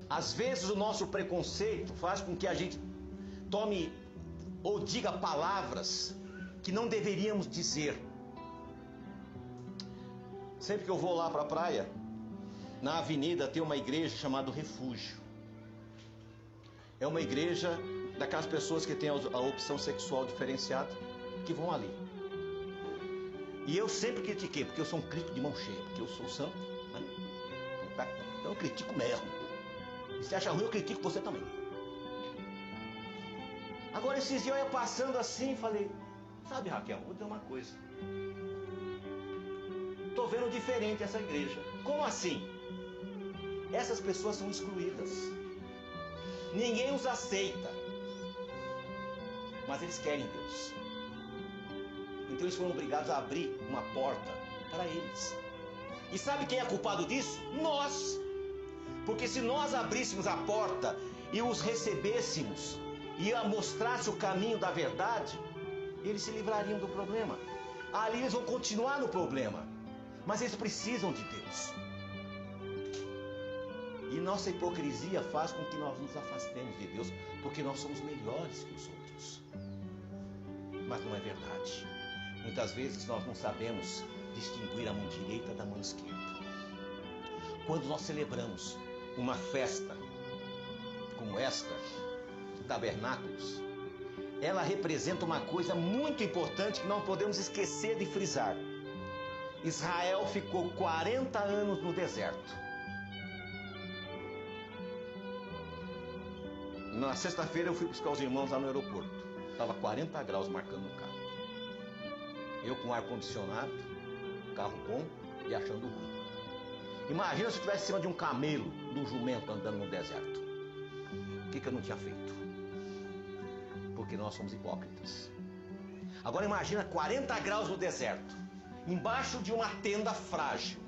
Às vezes o nosso preconceito faz com que a gente tome ou diga palavras que não deveríamos dizer. Sempre que eu vou lá para a praia, na avenida tem uma igreja chamada Refúgio. É uma igreja daquelas pessoas que têm a opção sexual diferenciada, que vão ali. E eu sempre critiquei, porque eu sou um crítico de mão cheia, porque eu sou santo, né? Então eu critico mesmo. E se acha ruim, eu critico você também. Agora esses dias eu ia passando assim e falei, sabe, Raquel, vou dizer uma coisa. Estou vendo diferente essa igreja. Como assim? Essas pessoas são excluídas. Ninguém os aceita. Mas eles querem Deus. Então eles foram obrigados a abrir uma porta para eles. E sabe quem é culpado disso? Nós. Porque se nós abríssemos a porta e os recebêssemos e mostrasse o caminho da verdade, eles se livrariam do problema. Ali eles vão continuar no problema, mas eles precisam de Deus. E nossa hipocrisia faz com que nós nos afastemos de Deus, porque nós somos melhores que os outros. Mas não é verdade. Muitas vezes nós não sabemos distinguir a mão direita da mão esquerda. Quando nós celebramos uma festa como esta, de tabernáculos, ela representa uma coisa muito importante que não podemos esquecer de frisar. Israel ficou 40 anos no deserto. Na sexta-feira eu fui buscar os irmãos lá no aeroporto. Estava 40 graus marcando o carro. Eu com ar-condicionado, carro bom e achando ruim. Imagina se eu estivesse em cima de um camelo, de um jumento andando no deserto. O que eu não tinha feito? Porque nós somos hipócritas. Agora imagina 40 graus no deserto, embaixo de uma tenda frágil.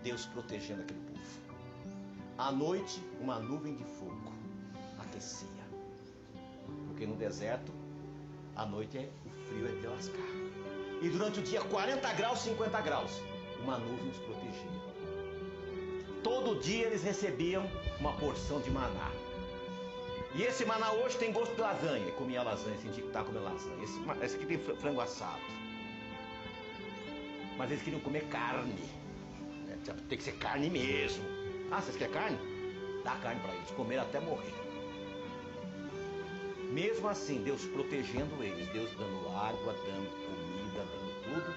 Deus protegendo aquele povo. À noite, uma nuvem de fogo aquecia. Porque no deserto, à noite o frio é de lascar. E durante o dia, 40 graus, 50 graus, uma nuvem os protegia. Todo dia eles recebiam uma porção de maná. E esse maná hoje tem gosto de lasanha. Eu comia lasanha, senti que estava comendo lasanha. Esse aqui tem frango assado. Mas eles queriam comer carne. Tem que ser carne mesmo. Ah, vocês querem carne? Dá carne para eles, comer até morrer. Mesmo assim, Deus protegendo eles, Deus dando água, dando comida, dando tudo.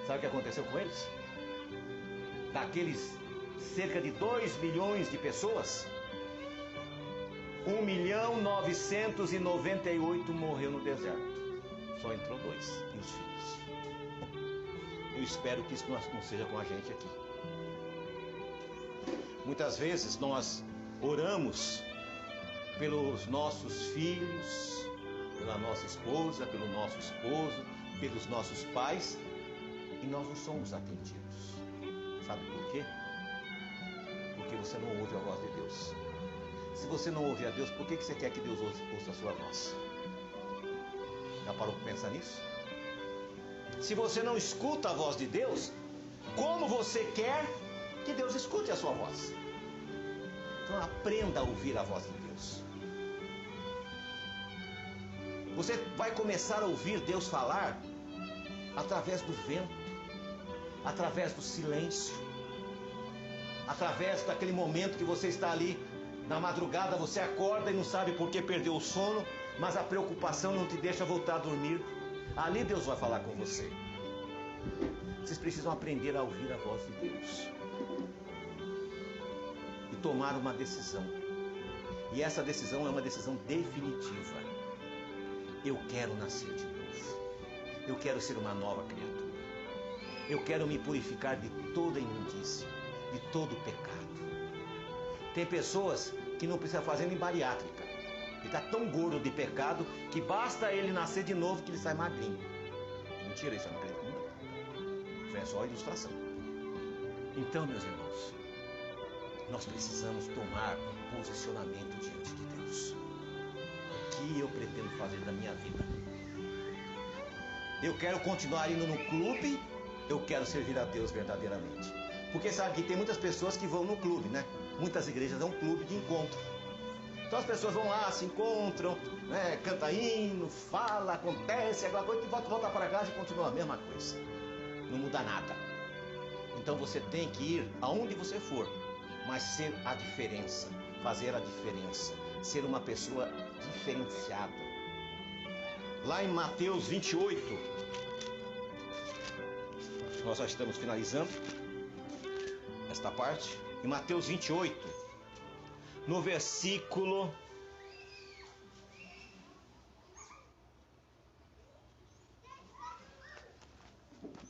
Sabe o que aconteceu com eles? Daqueles cerca de 2 milhões de pessoas, 1.998.000 morreu no deserto. Só entrou 2, e os filhos. Eu espero que isso não seja com a gente aqui. Muitas vezes nós oramos pelos nossos filhos, pela nossa esposa, pelo nosso esposo, pelos nossos pais, e nós não somos atendidos. Sabe por quê? Porque você não ouve a voz de Deus. Se você não ouve a Deus, por que você quer que Deus ouça a sua voz? Já parou para pensar nisso? Se você não escuta a voz de Deus, como você quer que Deus escute a sua voz? Então aprenda a ouvir a voz de Deus. Você vai começar a ouvir Deus falar através do vento, através do silêncio, através daquele momento que você está ali na madrugada, você acorda e não sabe por que perdeu o sono, mas a preocupação não te deixa voltar a dormir. Ali Deus vai falar com você. Vocês precisam aprender a ouvir a voz de Deus e tomar uma decisão. E essa decisão é uma decisão definitiva. Eu quero nascer de novo. Eu quero ser uma nova criatura. Eu quero me purificar de toda imundícia, de todo pecado. Tem pessoas que não precisam fazer nem bariátrica. Ele está tão gordo de pecado que basta ele nascer de novo que ele sai magrinho. Mentira, isso eu não acredito muito. Isso é só ilustração. Então, meus irmãos, nós precisamos tomar um posicionamento diante de Deus. O que eu pretendo fazer da minha vida? Eu quero continuar indo no clube, eu quero servir a Deus verdadeiramente. Porque sabe que tem muitas pessoas que vão no clube, né? Muitas igrejas é um clube de encontro. Então as pessoas vão lá, se encontram, né, canta hino, fala, acontece, aquela coisa, e volta para casa e continua a mesma coisa. Não muda nada. Então você tem que ir aonde você for, mas ser a diferença, fazer a diferença, ser uma pessoa diferenciada. Lá em Mateus 28, nós já estamos finalizando esta parte. Em Mateus 28, no versículo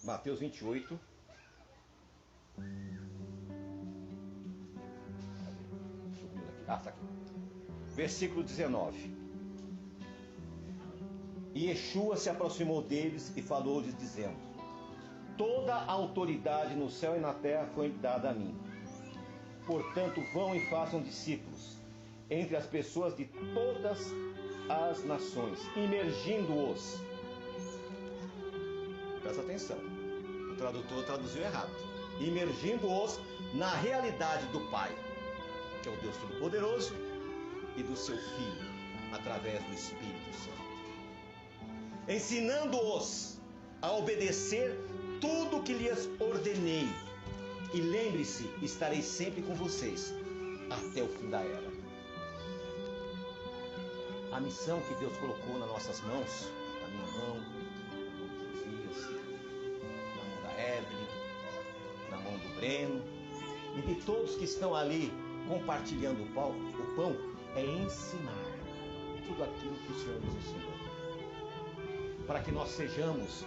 Mateus 28, tá aqui. Versículo 19. E Yeshua se aproximou deles e falou-lhes, dizendo: toda a autoridade no céu e na terra foi dada a mim. Portanto, vão e façam discípulos entre as pessoas de todas as nações, imergindo-os. Presta atenção, o tradutor traduziu errado. Imergindo-os na realidade do Pai, que é o Deus Todo-Poderoso, e do seu Filho, através do Espírito Santo. Ensinando-os a obedecer tudo o que lhes ordenei. E lembre-se, estarei sempre com vocês até o fim da era. A missão que Deus colocou nas nossas mãos, na minha mão, do Josias, na mão da Evelyn, na mão do Breno, e de todos que estão ali compartilhando o pão, é ensinar tudo aquilo que o Senhor nos ensinou, para que nós sejamos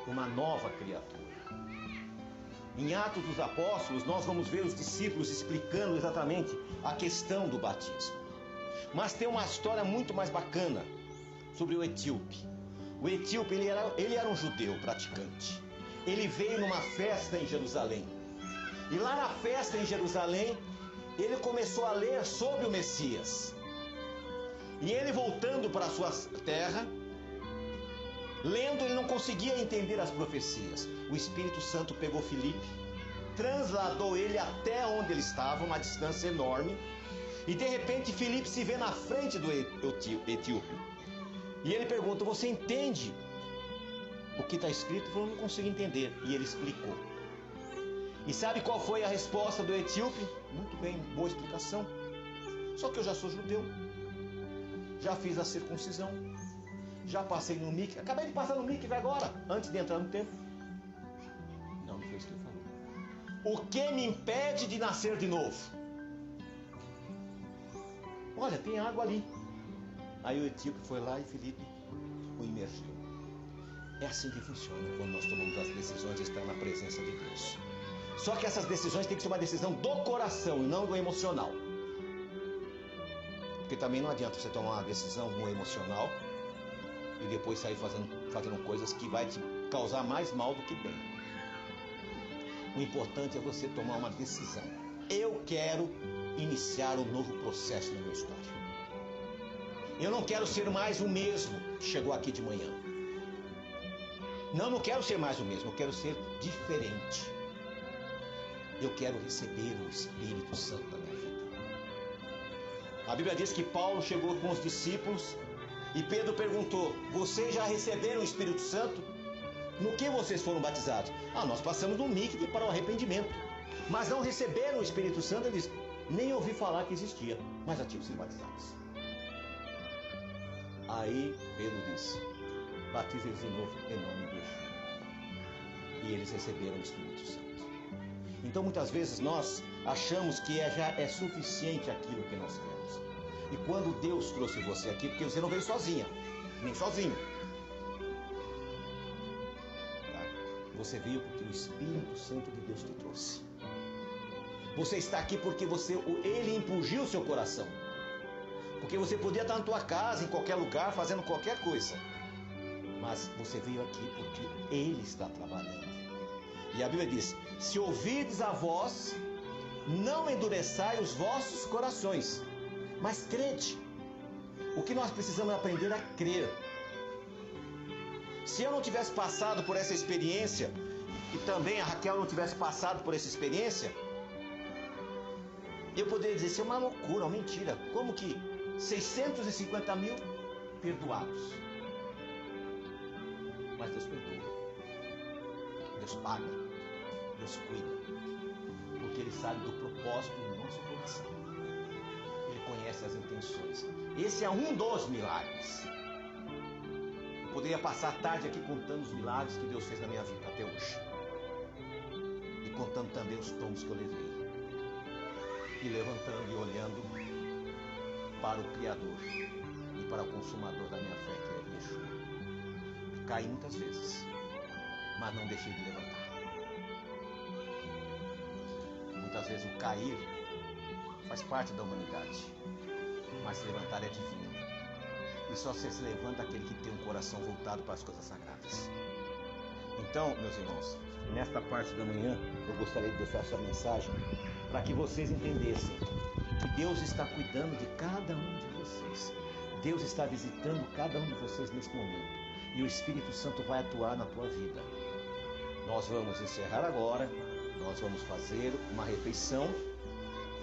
uma nova criatura. Em Atos dos Apóstolos, nós vamos ver os discípulos explicando exatamente a questão do batismo. Mas tem uma história muito mais bacana sobre o etíope. O etíope, ele era um judeu praticante. Ele veio numa festa em Jerusalém. E lá na festa em Jerusalém, ele começou a ler sobre o Messias. E ele voltando para a sua terra, lendo, ele não conseguia entender as profecias. O Espírito Santo pegou Filipe, transladou ele até onde ele estava, uma distância enorme, e de repente Filipe se vê na frente do etíope. E ele pergunta: você entende o que está escrito? Ele falou: não consigo entender. E ele explicou. E sabe qual foi a resposta do etíope? Muito bem, boa explicação. Só que eu já sou judeu, já fiz a circuncisão, já passei no mikve, acabei de passar no mikve agora, antes de entrar no templo. Não foi isso que ele falou. O que me impede de nascer de novo? Olha, tem água ali. Aí o etíope foi lá e Filipe o imergiu. É assim que funciona quando nós tomamos as decisões de estar na presença de Deus. Só que essas decisões têm que ser uma decisão do coração e não do emocional. Porque também não adianta você tomar uma decisão no emocional e depois sair fazendo coisas que vai te causar mais mal do que bem. O importante é você tomar uma decisão. Eu quero iniciar um novo processo na minha história. Eu não quero ser mais o mesmo que chegou aqui de manhã. Não quero ser mais o mesmo, eu quero ser diferente. Eu quero receber o Espírito Santo da minha vida. A Bíblia diz que Paulo chegou com os discípulos e Pedro perguntou: vocês já receberam o Espírito Santo? No que vocês foram batizados? Nós passamos do mikve para o arrependimento. Mas não receberam o Espírito Santo. Eles nem ouvi falar que existia, mas já tinham sido batizados. Aí Pedro disse: batize eles de novo em nome de Yeshua. E eles receberam o Espírito Santo. Então muitas vezes nós achamos que já é suficiente aquilo que nós temos. E quando Deus trouxe você aqui, porque você não veio sozinha, nem sozinho. Tá? Você veio porque o Espírito Santo de Deus te trouxe. Você está aqui porque Ele impulgiu o seu coração. Porque você podia estar na tua casa, em qualquer lugar, fazendo qualquer coisa. Mas você veio aqui porque Ele está trabalhando. E a Bíblia diz: se ouvirdes a voz, não endureçai os vossos corações, mas crede. O que nós precisamos é aprender a crer. Se eu não tivesse passado por essa experiência, e também a Raquel não tivesse passado por essa experiência, Eu poderia dizer, isso é uma loucura, uma mentira. Como que 650 mil perdoados? Mas Deus perdoa. Deus paga. Deus cuida. Porque Ele sabe do propósito do nosso coração. Ele conhece as intenções. Esse é um dos milagres. Eu poderia passar a tarde aqui contando os milagres que Deus fez na minha vida até hoje. E contando também os tombos que eu levei. E levantando e olhando para o Criador e para o Consumador da minha fé, que é Yeshua. Caí muitas vezes, mas não deixei de levantar. Muitas vezes o cair faz parte da humanidade, mas se levantar é divino. E só se levanta aquele que tem um coração voltado para as coisas sagradas. Então, meus irmãos, nesta parte da manhã, eu gostaria de deixar essa mensagem para que vocês entendessem que Deus está cuidando de cada um de vocês. Deus está visitando cada um de vocês nesse momento. E o Espírito Santo vai atuar na tua vida. Nós vamos encerrar agora. Nós vamos fazer uma refeição.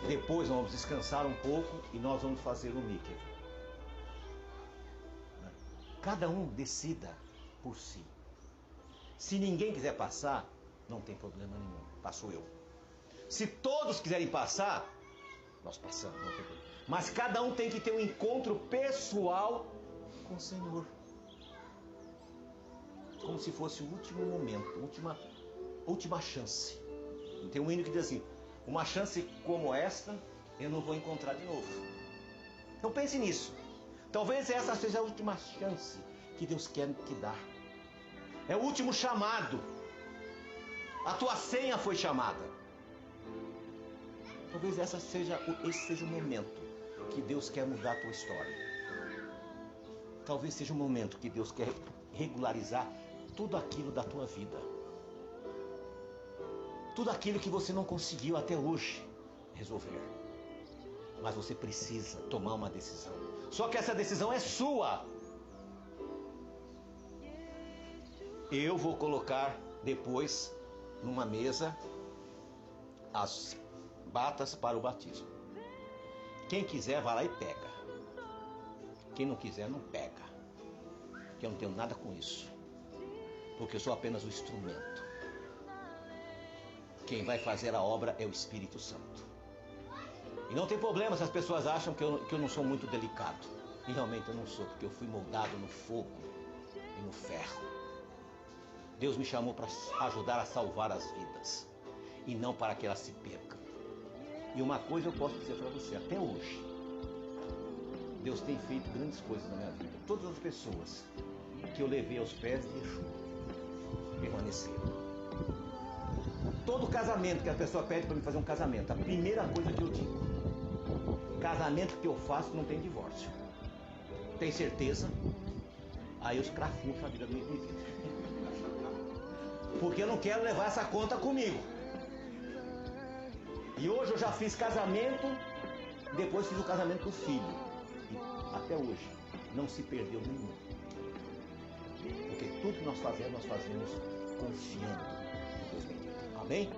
Depois nós vamos descansar um pouco e nós vamos fazer um níquel. Cada um decida por si. Se ninguém quiser passar, não tem problema nenhum. Passo eu. Se todos quiserem passar, nós passamos, não tem problema. Mas cada um tem que ter um encontro pessoal com o Senhor. Como se fosse o último momento, última chance. Tem um hino que diz assim, uma chance como esta, eu não vou encontrar de novo. Então pense nisso. Talvez essa seja a última chance que Deus quer te dar. É o último chamado. A tua senha foi chamada. Talvez esse seja o momento que Deus quer mudar a tua história. Talvez seja o momento que Deus quer regularizar tudo aquilo da tua vida. Tudo aquilo que você não conseguiu até hoje resolver. Mas você precisa tomar uma decisão. Só que essa decisão é sua. Eu vou colocar depois numa mesa as batas para o batismo. Quem quiser vai lá e pega. Quem não quiser não pega. Porque eu não tenho nada com isso. Porque eu sou apenas o instrumento. Quem vai fazer a obra é o Espírito Santo. E não tem problema se as pessoas acham que eu não sou muito delicado. E realmente eu não sou, porque eu fui moldado no fogo e no ferro. Deus me chamou para ajudar a salvar as vidas. E não para que elas se percam. E uma coisa eu posso dizer para você, até hoje, Deus tem feito grandes coisas na minha vida. Todas as pessoas que eu levei aos pés de Yeshua permaneceram. Todo casamento que a pessoa pede para mim fazer um casamento, a primeira coisa que eu digo, casamento que eu faço não tem divórcio. Tem certeza? Aí eu escrafuncho a vida do meu indivíduo. Porque eu não quero levar essa conta comigo. E hoje eu já fiz casamento, depois fiz o casamento do filho. E até hoje não se perdeu nenhum. Porque tudo que nós fazemos confiando em Deus bendito. Amém?